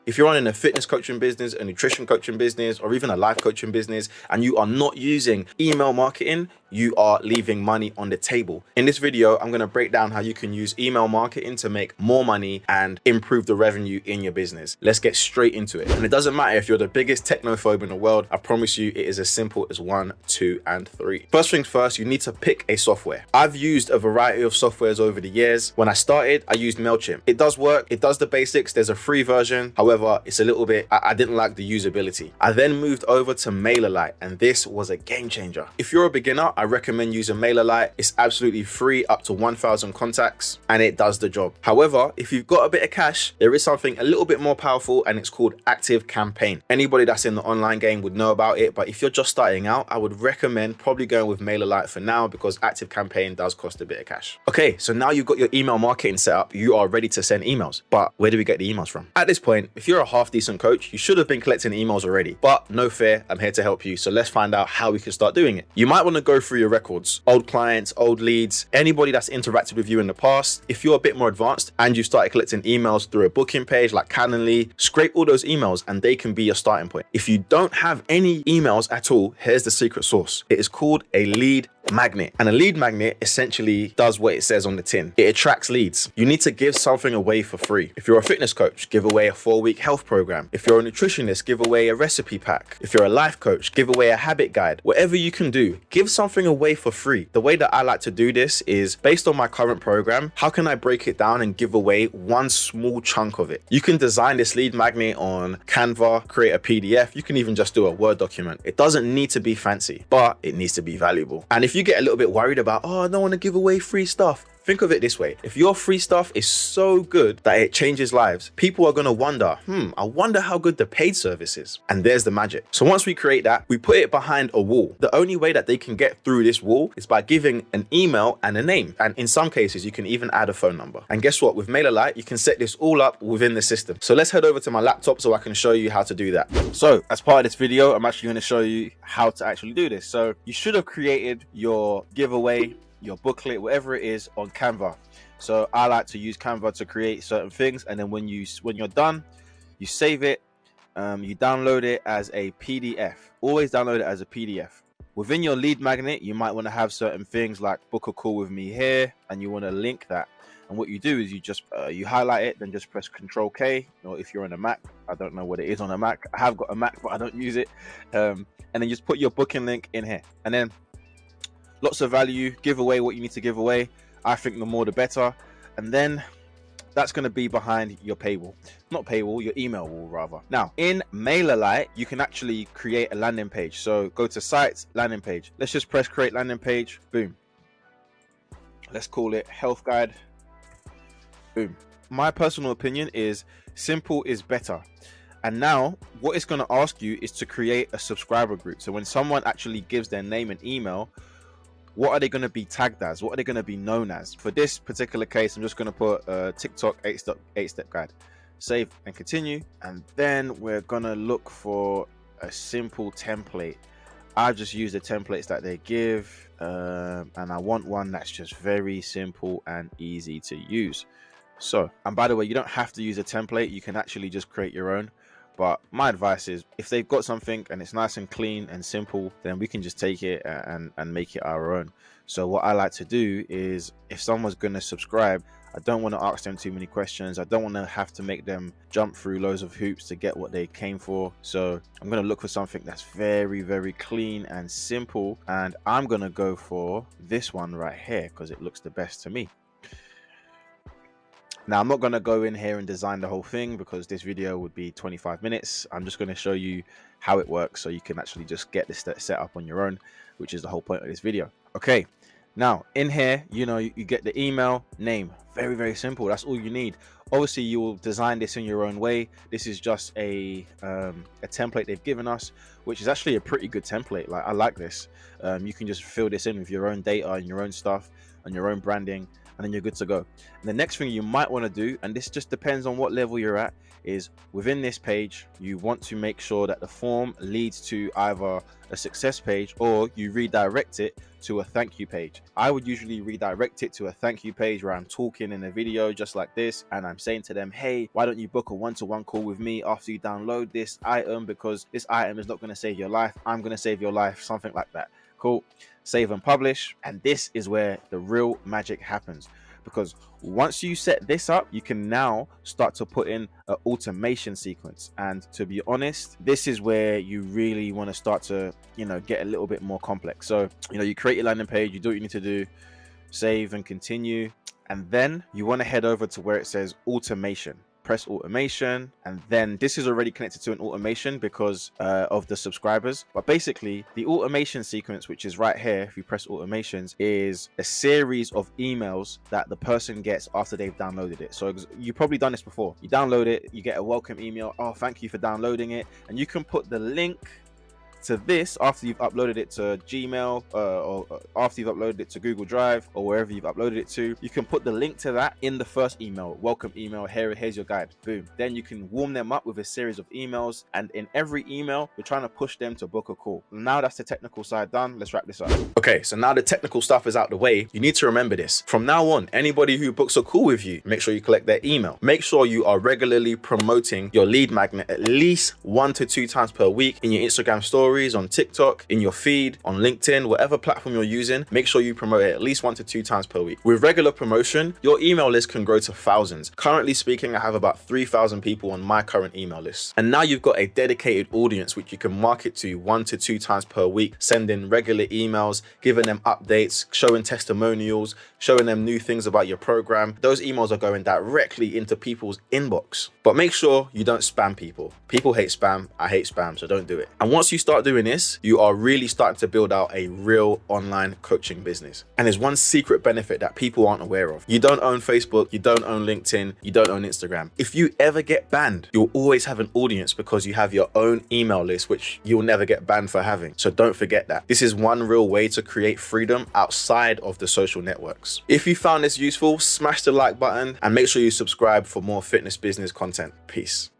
If you're running a fitness coaching business, a nutrition coaching business, or even a life coaching business, and you are not using email marketing, you are leaving money on the table. In this video, I'm going to break down how you can use email marketing to make more money and improve the revenue in your business. Let's get straight into it. And it doesn't matter if you're the biggest technophobe in the world, I promise you it is as simple as 1, 2, and 3. First things first, you need to pick a software. I've used a variety of softwares over the years. When I started, I used MailChimp. It does work, it does the basics, there's a free version. However, it's a little bit, I didn't like the usability. I then moved over to Mailerlite, and this was a game changer. If you're a beginner, I recommend using Mailerlite. It's absolutely free, up to 1,000 contacts, and it does the job. However, if you've got a bit of cash, there is something a little bit more powerful, and it's called Active Campaign. Anybody that's in the online game would know about it, but if you're just starting out, I would recommend probably going with Mailerlite for now, because Active Campaign does cost a bit of cash. Okay, so now you've got your email marketing set up, you are ready to send emails. But where do we get the emails from? At this point, if you're a half decent coach, you should have been collecting emails already, but no fear, I'm here to help you. So let's find out how we can start doing it. You might want to go through your records, old clients, old leads, anybody that's interacted with you in the past. If you're a bit more advanced and you started collecting emails through a booking page like Calendly, scrape all those emails and they can be your starting point. If you don't have any emails at all, here's the secret sauce. It is called a lead magnet. And a lead magnet essentially does what it says on the tin. It attracts leads. You need to give something away for free. If you're a fitness coach, give away a 4-week health program. If you're a nutritionist, give away a recipe pack. If you're a life coach, give away a habit guide. Whatever you can do, give something away for free. The way that I like to do this is based on my current program. How can I break it down and give away one small chunk of it? You can design this lead magnet on Canva, create a PDF. You can even just do a Word document. It doesn't need to be fancy, but it needs to be valuable. And if you get a little bit worried about, oh, I don't want to give away free stuff, think of it this way. If your free stuff is so good that it changes lives, people are going to wonder, I wonder how good the paid service is. And there's the magic. So once we create that, we put it behind a wall. The only way that they can get through this wall is by giving an email and a name. And in some cases, you can even add a phone number. And guess what? With Mailerlite, you can set this all up within the system. So let's head over to my laptop so I can show you how to do that. So as part of this video, I'm actually going to show you how to actually do this. So you should have created your giveaway, your booklet, whatever it is, on Canva. So I like to use Canva to create certain things, and then when you're done, you save it, you download it as a PDF. Always download it as a PDF. Within your lead magnet, you might want to have certain things like book a call with me here, and you want to link that. And what you do is you just you highlight it, then just press Control K. Or if you're on a Mac, I don't know what it is on a Mac. I have got a Mac, but I don't use it. And then just put your booking link in here, and then lots of value, give away what you need to give away. I think the more the better. And then that's going to be behind your paywall. Not paywall, your email wall rather. Now, in Mailerlite, you can actually create a landing page. So go to Sites, landing page. Let's just press Create Landing Page. Boom. Let's call it Health Guide. Boom. My personal opinion is simple is better. And now what it's going to ask you is to create a subscriber group. So when someone actually gives their name and email, what are they going to be tagged as? What are they going to be known as? For this particular case, I'm just going to put TikTok 8-step guide. Save and continue. And then we're going to look for a simple template. I just use the templates that they give. And I want one that's just very simple and easy to use. So, and by the way, you don't have to use a template. You can actually just create your own. But my advice is if they've got something and it's nice and clean and simple, then we can just take it and make it our own. So what I like to do is if someone's going to subscribe, I don't want to ask them too many questions. I don't want to have to make them jump through loads of hoops to get what they came for. So I'm going to look for something that's very, very clean and simple. And I'm going to go for this one right here because it looks the best to me. Now, I'm not going to go in here and design the whole thing because this video would be 25 minutes. I'm just going to show you how it works so you can actually just get this set up on your own, which is the whole point of this video. Okay, now in here, you get the email, name. Very, very simple. That's all you need. Obviously, you will design this in your own way. This is just a template they've given us, which is actually a pretty good template. Like, I like this. You can just fill this in with your own data and your own stuff and your own branding, and then you're good to go. And the next thing you might want to do, and this just depends on what level you're at, is within this page, you want to make sure that the form leads to either a success page or you redirect it to a thank you page. I would usually redirect it to a thank you page where I'm talking in a video just like this, and I'm saying to them, hey, why don't you book a one-to-one call with me after you download this item, because this item is not going to save your life, I'm going to save your life, something like that. Cool. Save and publish. And this is where the real magic happens, because once you set this up, you can now start to put in an automation sequence. And to be honest, this is where you really want to start to, get a little bit more complex. So, you create your landing page, you do what you need to do, save and continue. And then you want to head over to where it says automation. Press automation, and then this is already connected to an automation because of the subscribers. But basically, the automation sequence, which is right here, if you press automations, is a series of emails that the person gets after they've downloaded it. So you've probably done this before. You download it, you get a welcome email. Oh, thank you for downloading it. And you can put the link to this after you've uploaded it to Gmail or after you've uploaded it to Google Drive or wherever you've uploaded it to. You can put the link to that in the first email, welcome email, here's your guide, boom. Then you can warm them up with a series of emails, and in every email you're trying to push them to book a call. Now that's the technical side done. Let's wrap this up. Okay, so now the technical stuff is out the way. You need to remember this. From now on, anybody who books a call with you, make sure you collect their email. Make sure you are regularly promoting your lead magnet at least 1 to 2 times per week in your Instagram stories, on TikTok, in your feed, on LinkedIn, whatever platform you're using. Make sure you promote it at least 1 to 2 times per week. With regular promotion, your email list can grow to thousands. Currently speaking, I have about 3,000 people on my current email list. And now you've got a dedicated audience which you can market to 1 to 2 times per week, sending regular emails, giving them updates, showing testimonials, showing them new things about your program. Those emails are going directly into people's inbox. But make sure you don't spam people. People hate spam. I hate spam, so don't do it. And once you start doing this, you are really starting to build out a real online coaching business. And there's one secret benefit that people aren't aware of. You don't own Facebook, you don't own LinkedIn, you don't own Instagram. If you ever get banned, you'll always have an audience because you have your own email list, which you'll never get banned for having. So don't forget that. This is one real way to create freedom outside of the social networks. If you found this useful, smash the like button and make sure you subscribe for more fitness business content. Peace.